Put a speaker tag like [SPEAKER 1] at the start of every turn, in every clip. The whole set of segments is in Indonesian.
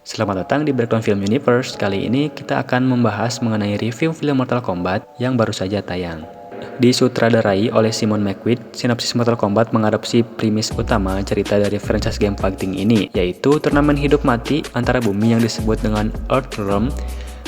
[SPEAKER 1] Selamat datang di Breakdown Film Universe. Kali ini kita akan membahas mengenai review film Mortal Kombat yang baru saja tayang. Disutradarai oleh Simon McQueen, sinopsis Mortal Kombat mengadopsi premis utama cerita dari franchise game fighting ini, yaitu turnamen hidup mati antara bumi yang disebut dengan Earthrealm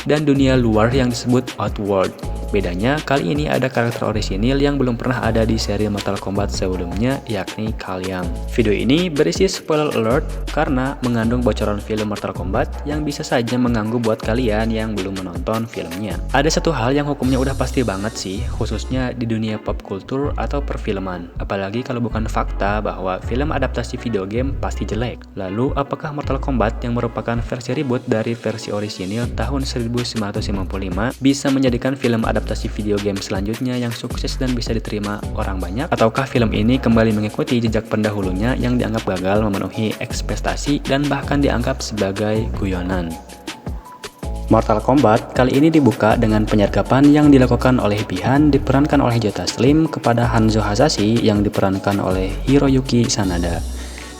[SPEAKER 1] dan dunia luar yang disebut Outworld. Bedanya, kali ini ada karakter orisinil yang belum pernah ada di seri Mortal Kombat sebelumnya, yakni Kaliang. Video ini berisi spoiler alert karena mengandung bocoran film Mortal Kombat yang bisa saja mengganggu buat kalian yang belum menonton filmnya. Ada satu hal yang hukumnya udah pasti banget sih, khususnya di dunia pop culture atau perfilman. Apalagi kalau bukan fakta bahwa film adaptasi video game pasti jelek. Lalu, apakah Mortal Kombat yang merupakan versi reboot dari versi orisinil tahun 1955 bisa menjadikan film adaptasi video game selanjutnya yang sukses dan bisa diterima orang banyak? Ataukah film ini kembali mengikuti jejak pendahulunya yang dianggap gagal memenuhi ekspektasi dan bahkan dianggap sebagai guyonan? Mortal Kombat kali ini dibuka dengan penyergapan yang dilakukan oleh Bi-Han diperankan oleh Jota Slim kepada Hanzo Hasashi yang diperankan oleh Hiroyuki Sanada.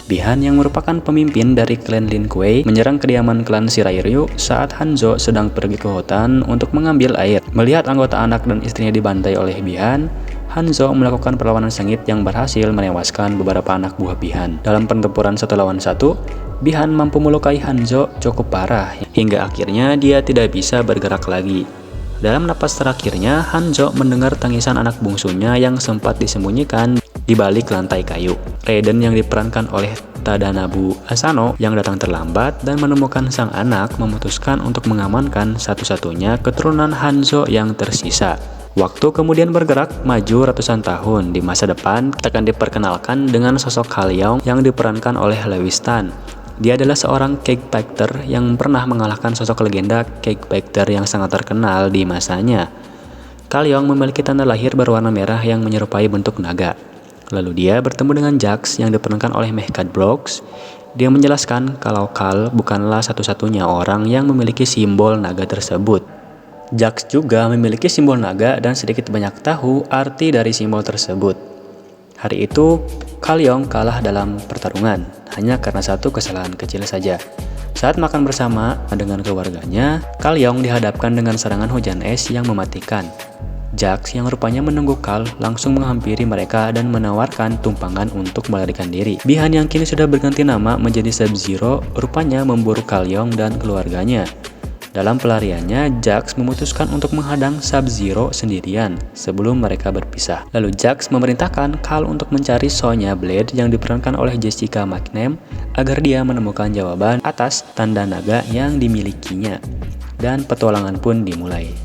[SPEAKER 1] Bi-Han yang merupakan pemimpin dari klan Lin Kuei menyerang kediaman klan Shirayuu saat Hanzo sedang pergi ke hutan untuk mengambil air. Melihat anggota anak dan istrinya dibantai oleh Bi-Han, Hanzo melakukan perlawanan sengit yang berhasil menewaskan beberapa anak buah Bi-Han. Dalam pertempuran 1 lawan 1, Bi-Han mampu melukai Hanzo cukup parah hingga akhirnya dia tidak bisa bergerak lagi. Dalam napas terakhirnya, Hanzo mendengar tangisan anak bungsunya yang sempat disembunyikan di balik lantai kayu. Raiden yang diperankan oleh Tadanobu Asano yang datang terlambat dan menemukan sang anak memutuskan untuk mengamankan satu-satunya keturunan Hanzo yang tersisa. Waktu kemudian bergerak maju ratusan tahun. Di masa depan, kita akan diperkenalkan dengan sosok Kaliang yang diperankan oleh Lewis Tan. Dia adalah seorang cake factor yang pernah mengalahkan sosok legenda cake factor yang sangat terkenal di masanya. Kaliang memiliki tanda lahir berwarna merah yang menyerupai bentuk naga. Lalu dia bertemu dengan Jax yang diperankan oleh Mehcad Brooks. Dia menjelaskan kalau Kal bukanlah satu-satunya orang yang memiliki simbol naga tersebut. Jax juga memiliki simbol naga dan sedikit banyak tahu arti dari simbol tersebut. Hari itu, Kaliang kalah dalam pertarungan hanya karena satu kesalahan kecil saja. Saat makan bersama dengan keluarganya, Kaliang dihadapkan dengan serangan hujan es yang mematikan. Jax yang rupanya menunggu Kal langsung menghampiri mereka dan menawarkan tumpangan untuk melarikan diri. Bi-Han yang kini sudah berganti nama menjadi Sub-Zero rupanya memburu Kaliang dan keluarganya. Dalam pelariannya, Jax memutuskan untuk menghadang Sub-Zero sendirian sebelum mereka berpisah. Lalu Jax memerintahkan Kal untuk mencari Sonya Blade yang diperankan oleh Jessica McNamee agar dia menemukan jawaban atas tanda naga yang dimilikinya. Dan petualangan pun dimulai.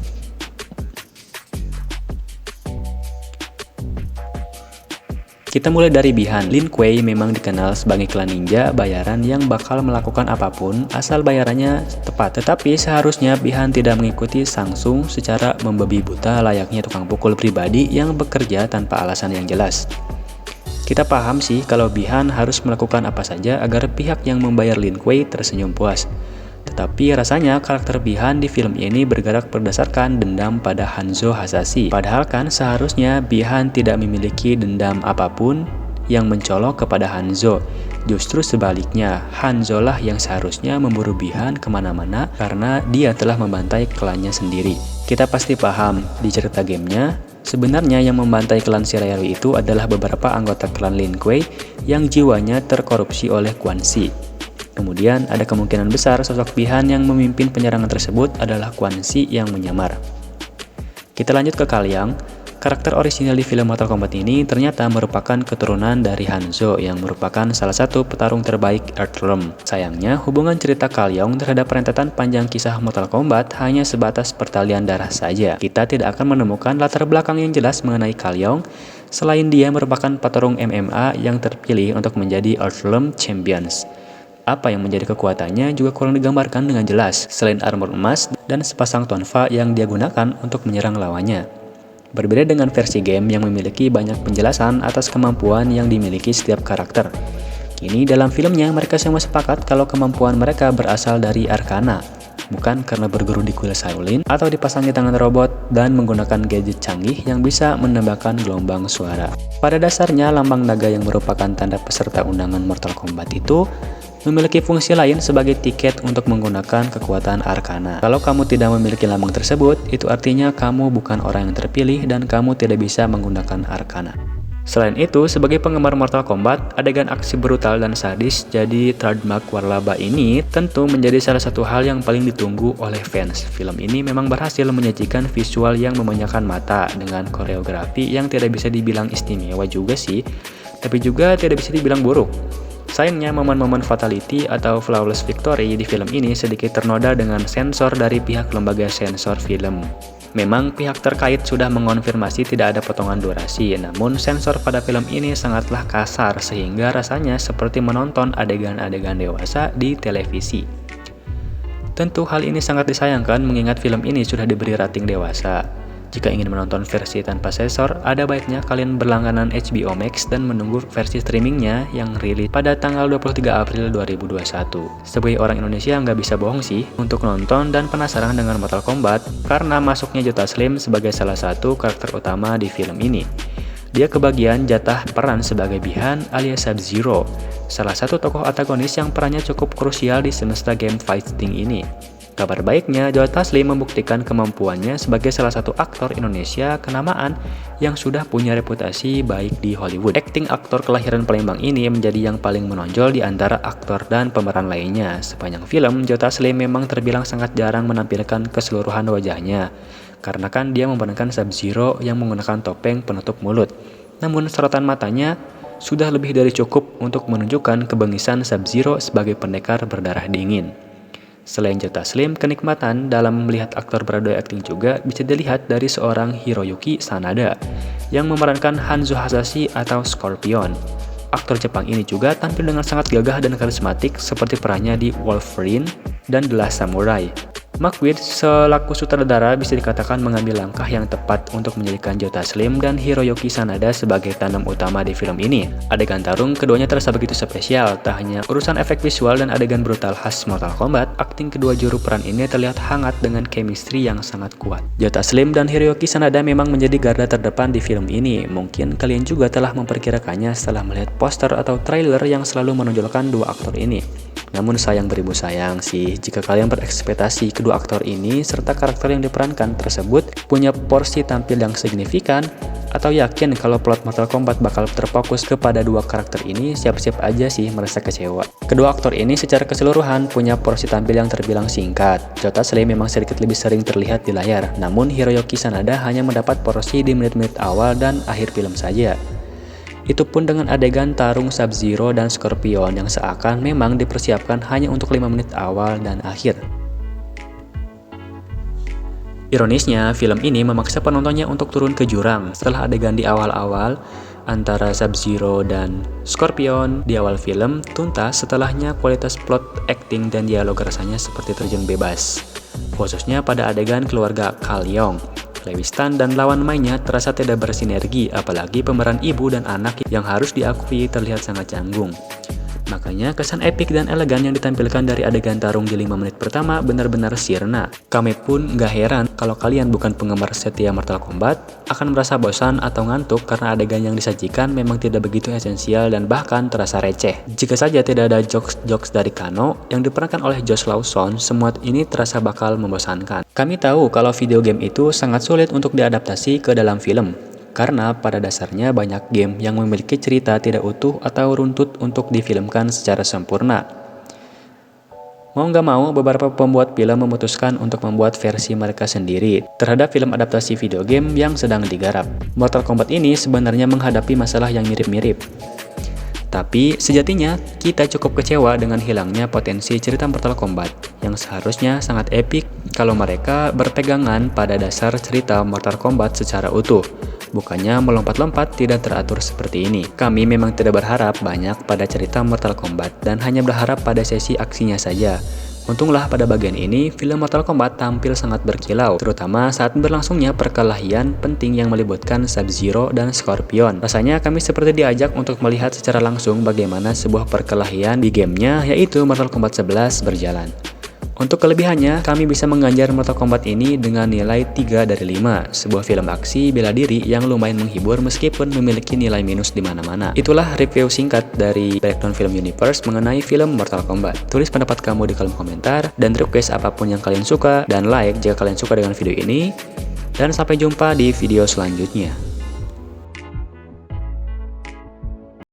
[SPEAKER 1] Kita mulai dari Bi-Han. Lin Kuei memang dikenal sebagai klan ninja bayaran yang bakal melakukan apapun asal bayarannya tepat. Tetapi seharusnya Bi-Han tidak mengikuti Shang Tsung secara membabi buta layaknya tukang pukul pribadi yang bekerja tanpa alasan yang jelas. Kita paham sih kalau Bi-Han harus melakukan apa saja agar pihak yang membayar Lin Kuei tersenyum puas. Tetapi rasanya karakter Bi-Han di film ini bergerak berdasarkan dendam pada Hanzo Hasashi. Padahal kan seharusnya Bi-Han tidak memiliki dendam apapun yang mencolok kepada Hanzo. Justru sebaliknya, Hanzo lah yang seharusnya memburu Bi-Han kemana-mana karena dia telah membantai klannya sendiri. Kita pasti paham, di cerita gamenya, sebenarnya yang membantai klan Shirayuu itu adalah beberapa anggota klan Lin Kuei yang jiwanya terkorupsi oleh Quan Chi. Kemudian ada kemungkinan besar sosok Bi-Han yang memimpin penyerangan tersebut adalah Quan Chi yang menyamar. Kita lanjut ke Kaliang. Karakter orisinil di film Mortal Kombat ini ternyata merupakan keturunan dari Hanzo yang merupakan salah satu petarung terbaik Earthrealm. Sayangnya, hubungan cerita Kaliang terhadap rentetan panjang kisah Mortal Kombat hanya sebatas pertalian darah saja. Kita tidak akan menemukan latar belakang yang jelas mengenai Kaliang selain dia merupakan petarung MMA yang terpilih untuk menjadi Earthrealm Champions. Apa yang menjadi kekuatannya juga kurang digambarkan dengan jelas, selain armor emas dan sepasang tonfa yang dia gunakan untuk menyerang lawannya. Berbeda dengan versi game yang memiliki banyak penjelasan atas kemampuan yang dimiliki setiap karakter. Kini dalam filmnya mereka semua sepakat kalau kemampuan mereka berasal dari Arcana, bukan karena berguru di kuil Shaolin atau dipasangi tangan robot dan menggunakan gadget canggih yang bisa menembakkan gelombang suara. Pada dasarnya lambang naga yang merupakan tanda peserta undangan Mortal Kombat itu memiliki fungsi lain sebagai tiket untuk menggunakan kekuatan Arcana. Kalau kamu tidak memiliki lambang tersebut, itu artinya kamu bukan orang yang terpilih dan kamu tidak bisa menggunakan Arcana. Selain itu, sebagai penggemar Mortal Kombat, adegan aksi brutal dan sadis jadi trademark warlaba ini tentu menjadi salah satu hal yang paling ditunggu oleh fans. Film ini memang berhasil menyajikan visual yang memanjakan mata dengan koreografi yang tidak bisa dibilang istimewa juga sih, tapi juga tidak bisa dibilang buruk. Sayangnya, momen-momen fatality atau flawless victory di film ini sedikit ternoda dengan sensor dari pihak lembaga sensor film. Memang pihak terkait sudah mengonfirmasi tidak ada potongan durasi, namun sensor pada film ini sangatlah kasar sehingga rasanya seperti menonton adegan-adegan dewasa di televisi. Tentu hal ini sangat disayangkan mengingat film ini sudah diberi rating dewasa. Jika ingin menonton versi tanpa sensor, ada baiknya kalian berlangganan HBO Max dan menunggu versi streamingnya yang rilis pada tanggal 23 April 2021. Sebagai orang Indonesia nggak bisa bohong sih untuk nonton dan penasaran dengan Mortal Kombat karena masuknya Joe Taslim sebagai salah satu karakter utama di film ini. Dia kebagian jatah peran sebagai Bi-Han alias Sub-Zero, salah satu tokoh antagonis yang perannya cukup krusial di semesta game fighting ini. Kabar baiknya, Joe Taslim membuktikan kemampuannya sebagai salah satu aktor Indonesia kenamaan yang sudah punya reputasi baik di Hollywood. Akting aktor kelahiran Palembang ini menjadi yang paling menonjol di antara aktor dan pemeran lainnya. Sepanjang film, Joe Taslim memang terbilang sangat jarang menampilkan keseluruhan wajahnya, karena kan dia memerankan Sub-Zero yang menggunakan topeng penutup mulut. Namun sorotan matanya sudah lebih dari cukup untuk menunjukkan kebengisan Sub-Zero sebagai pendekar berdarah dingin. Selain Joe Taslim, kenikmatan dalam melihat aktor beradu akting juga bisa dilihat dari seorang Hiroyuki Sanada yang memerankan Hanzo Hasashi atau Scorpion. Aktor Jepang ini juga tampil dengan sangat gagah dan karismatik seperti perannya di Wolverine dan The Last Samurai. McQuaid selaku sutradara bisa dikatakan mengambil langkah yang tepat untuk menjadikan Joe Taslim dan Hiroyuki Sanada sebagai tandem utama di film ini. Adegan tarung keduanya terasa begitu spesial, tak hanya urusan efek visual dan adegan brutal khas Mortal Kombat, akting kedua juru peran ini terlihat hangat dengan chemistry yang sangat kuat. Joe Taslim dan Hiroyuki Sanada memang menjadi garda terdepan di film ini. Mungkin kalian juga telah memperkirakannya setelah melihat poster atau trailer yang selalu menonjolkan dua aktor ini. Namun sayang beribu sayang sih jika kalian berekspektasi kedua aktor ini serta karakter yang diperankan tersebut punya porsi tampil yang signifikan atau yakin kalau plot Mortal Kombat bakal terfokus kepada dua karakter ini, siap-siap aja sih merasa kecewa. Kedua aktor ini secara keseluruhan punya porsi tampil yang terbilang singkat. Joe Taslim memang sedikit lebih sering terlihat di layar, namun Hiroyuki Sanada hanya mendapat porsi di menit-menit awal dan akhir film saja. Itu pun dengan adegan tarung Sub-Zero dan Scorpion yang seakan memang dipersiapkan hanya untuk 5 menit awal dan akhir. Ironisnya, film ini memaksa penontonnya untuk turun ke jurang setelah adegan di awal-awal antara Sub-Zero dan Scorpion di awal film tuntas. Setelahnya kualitas plot, acting, dan dialog rasanya seperti terjun bebas, khususnya pada adegan keluarga Kal Yong. Lewis Tan dan lawan mainnya terasa tidak bersinergi, apalagi pemeran ibu dan anak yang harus diakui terlihat sangat canggung. Makanya kesan epik dan elegan yang ditampilkan dari adegan tarung di 5 menit pertama benar-benar sirna. Kami pun gak heran kalau kalian bukan penggemar setia Mortal Kombat akan merasa bosan atau ngantuk karena adegan yang disajikan memang tidak begitu esensial dan bahkan terasa receh. Jika saja tidak ada jokes-jokes dari Kano yang diperankan oleh Josh Lawson, semua ini terasa bakal membosankan. Kami tahu kalau video game itu sangat sulit untuk diadaptasi ke dalam film, karena pada dasarnya banyak game yang memiliki cerita tidak utuh atau runtut untuk difilmkan secara sempurna. Mau nggak mau, beberapa pembuat film memutuskan untuk membuat versi mereka sendiri terhadap film adaptasi video game yang sedang digarap. Mortal Kombat ini sebenarnya menghadapi masalah yang mirip-mirip. Tapi sejatinya kita cukup kecewa dengan hilangnya potensi cerita Mortal Kombat yang seharusnya sangat epik kalau mereka berpegangan pada dasar cerita Mortal Kombat secara utuh. Bukannya melompat-lompat tidak teratur seperti ini. Kami memang tidak berharap banyak pada cerita Mortal Kombat dan hanya berharap pada sesi aksinya saja. Untunglah pada bagian ini, film Mortal Kombat tampil sangat berkilau, terutama saat berlangsungnya perkelahian penting yang melibatkan Sub-Zero dan Scorpion. Rasanya kami seperti diajak untuk melihat secara langsung bagaimana sebuah perkelahian di gamenya, yaitu Mortal Kombat 11 berjalan. Untuk kelebihannya, kami bisa mengganjar Mortal Kombat ini dengan nilai 3 dari 5, sebuah film aksi bela diri yang lumayan menghibur meskipun memiliki nilai minus di mana-mana. Itulah review singkat dari Breakdown Film Universe mengenai film Mortal Kombat. Tulis pendapat kamu di kolom komentar, dan request apapun yang kalian suka, dan like jika kalian suka dengan video ini. Dan sampai jumpa di video selanjutnya.